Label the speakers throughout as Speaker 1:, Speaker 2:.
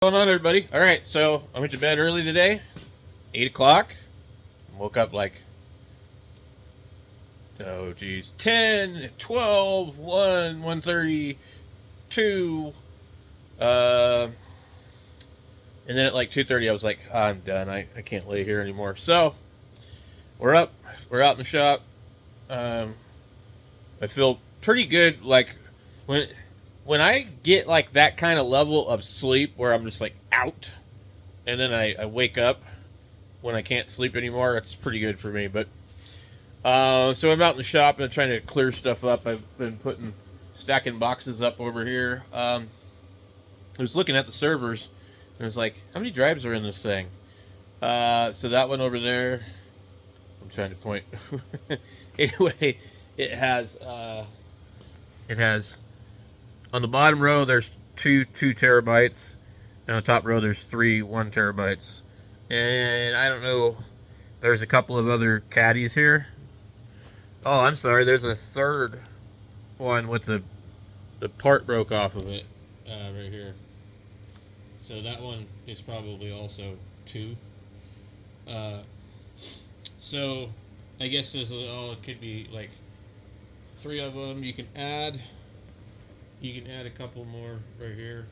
Speaker 1: What's going on, everybody? All right, so I went to bed early today, 8 o'clock. Woke up like, oh geez, 10, 12, 1, 1:30, 2. And then at like 2:30 I was like, I'm done. I can't lay here anymore. So we're up. We're out in the shop. I feel pretty good. Like when I get like that kind of level of sleep where I'm just like out, and then I wake up when I can't sleep anymore, it's pretty good for me. But so I'm out in the shop and I'm trying to clear stuff up. I've been stacking boxes up over here. I was looking at the servers and I was like, how many drives are in this thing? So that one over there, I'm trying to point. Anyway, it has on the bottom row there's two terabytes, and on the top row there's 3 1 terabytes. And I don't know, there's a couple of other caddies here. Oh, I'm sorry, there's a third one with the part broke off of it right here. So that one is probably also 2. So I guess this is all. It could be like 3 of them. You can add a couple more right here.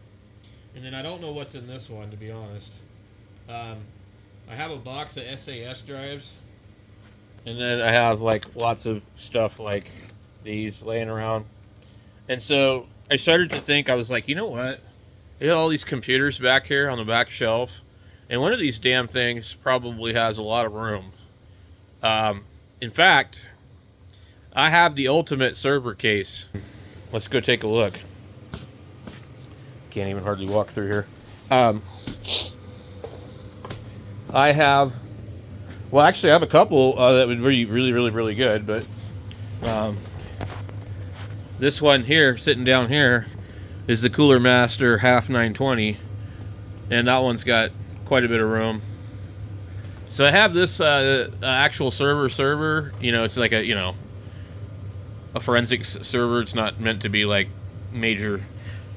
Speaker 1: And then I don't know what's in this one, to be honest. I have a box of SAS drives. And then I have like lots of stuff like these laying around. And so I started to think, I was like, you know what? I got all these computers back here on the back shelf. And one of these damn things probably has a lot of room. In fact, I have the ultimate server case. Let's go take a look. Can't even hardly walk through here. I have, well, actually I have a couple that would be really good, but this one here, sitting down here, is the Cooler Master half 920, and that one's got quite a bit of room. So I have this actual server. You know, it's like a forensics server. It's not meant to be like major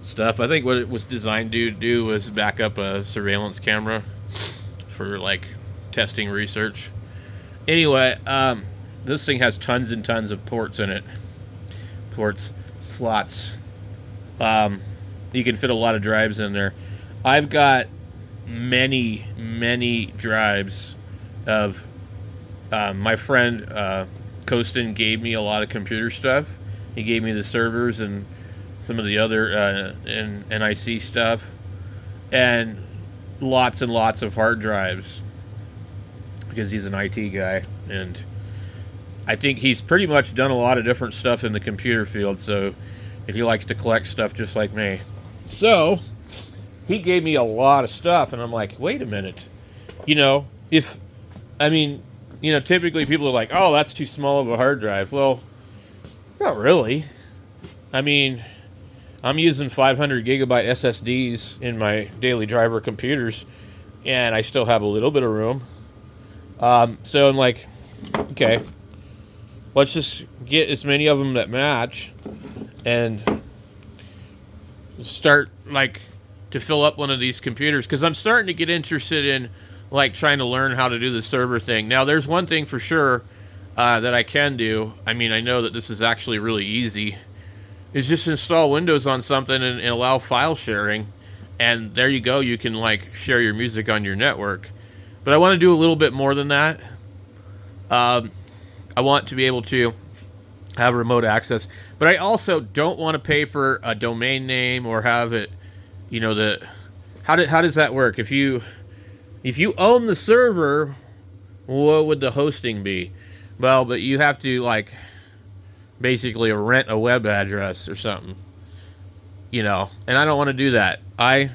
Speaker 1: stuff. I think what it was designed to do was back up a surveillance camera for like testing research. Anyway, this thing has tons and tons of ports in it. Slots. You can fit a lot of drives in there. I've got many drives of my friend Kostin gave me a lot of computer stuff. He gave me the servers and some of the other NIC stuff, and lots of hard drives, because he's an IT guy, and I think he's pretty much done a lot of different stuff in the computer field, so if he likes to collect stuff just like me. So he gave me a lot of stuff, and I'm like, wait a minute. Typically people are like, oh, that's too small of a hard drive. Well, not really. I mean, I'm using 500 gigabyte SSDs in my daily driver computers, and I still have a little bit of room. So I'm like, okay, let's just get as many of them that match and start like to fill up one of these computers, because I'm starting to get interested in like trying to learn how to do the server thing. Now, there's one thing for sure that I can do. I mean, I know that this is actually really easy. Is just install Windows on something and allow file sharing, and there you go. You can like share your music on your network. But I want to do a little bit more than that. I want to be able to have remote access, but I also don't want to pay for a domain name or have it, how does that work? If you own the server, what would the hosting be? Well, but you have to like basically rent a web address or something, and I don't want to do that. I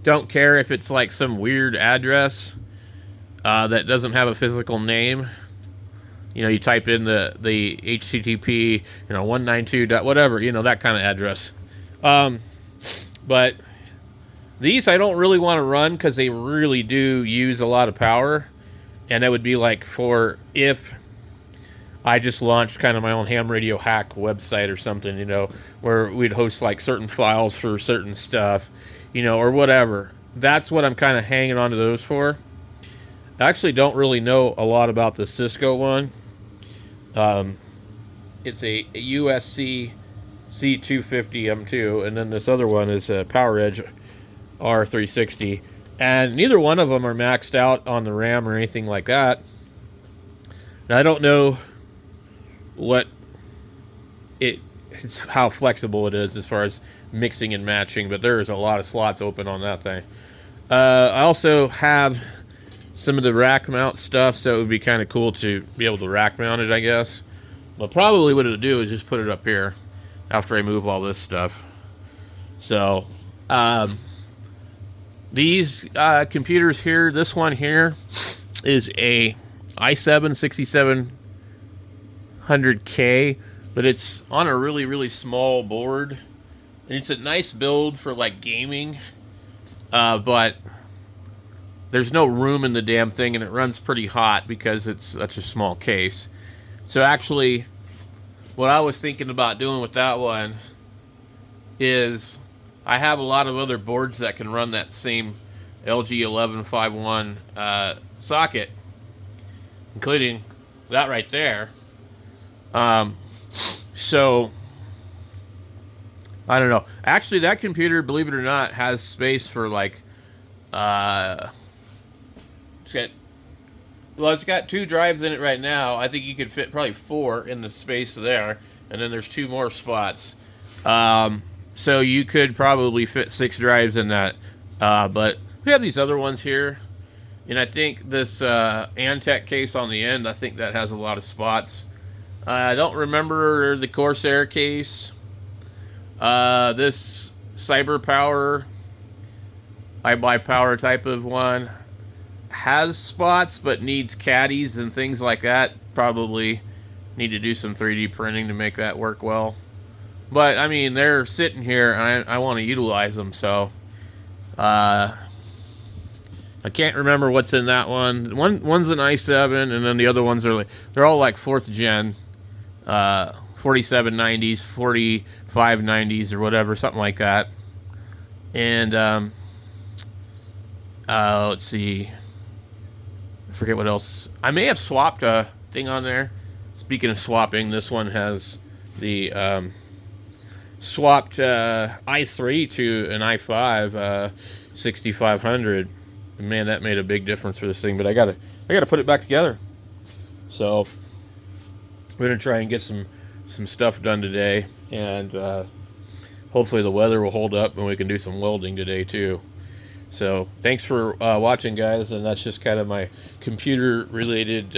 Speaker 1: don't care if it's like some weird address that doesn't have a physical name. You type in the HTTP, 192. Whatever, that kind of address. But these I don't really want to run because they really do use a lot of power, and that would be like for if I just launched kind of my own ham radio hack website or something, where we'd host like certain files for certain stuff, or whatever. that's what I'm kind of hanging on to those for. I actually don't really know a lot about the Cisco one. It's a USC C250 M2, and then this other one is a PowerEdge R360. And neither one of them are maxed out on the RAM or anything like that. Now, I don't know what it's how flexible it is as far as mixing and matching, but there's a lot of slots open on that thing. I also have some of the rack mount stuff, so it would be kind of cool to be able to rack mount it, I guess. But probably what it'll do is just put it up here after I move all this stuff. So, these computers here, this one here is a i7 6700K, but it's on a really, really small board. And it's a nice build for like gaming, but there's no room in the damn thing, and it runs pretty hot because it's such a small case. So actually, what I was thinking about doing with that one is I have a lot of other boards that can run that same LG 1151 socket, including that right there. So I don't know. Actually, that computer, believe it or not, has space for like it's got 2 drives in it right now. I think you could fit probably 4 in the space there, and then there's 2 more spots. So you could probably fit 6 drives in that. But we have these other ones here, and I think this Antec case on the end, I think that has a lot of spots. I don't remember the Corsair case. This CyberPower, iBuyPower type of one, has spots but needs caddies and things like that. Probably need to do some 3D printing to make that work well. But I mean, they're sitting here and I want to utilize them, so I can't remember what's in that one. One's an i7, and then the other ones are they're all like 4th gen 4790s, 4590s or whatever, something like that. And let's see, I forget what else. I may have swapped a thing on there. Speaking of swapping, this one has the swapped i3 to an i5 6500. Man, that made a big difference for this thing. But I gotta put it back together. So we're gonna try and get some stuff done today, and hopefully the weather will hold up and we can do some welding today too. So thanks for watching, guys, and that's just kind of my computer related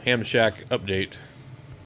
Speaker 1: ham shack update.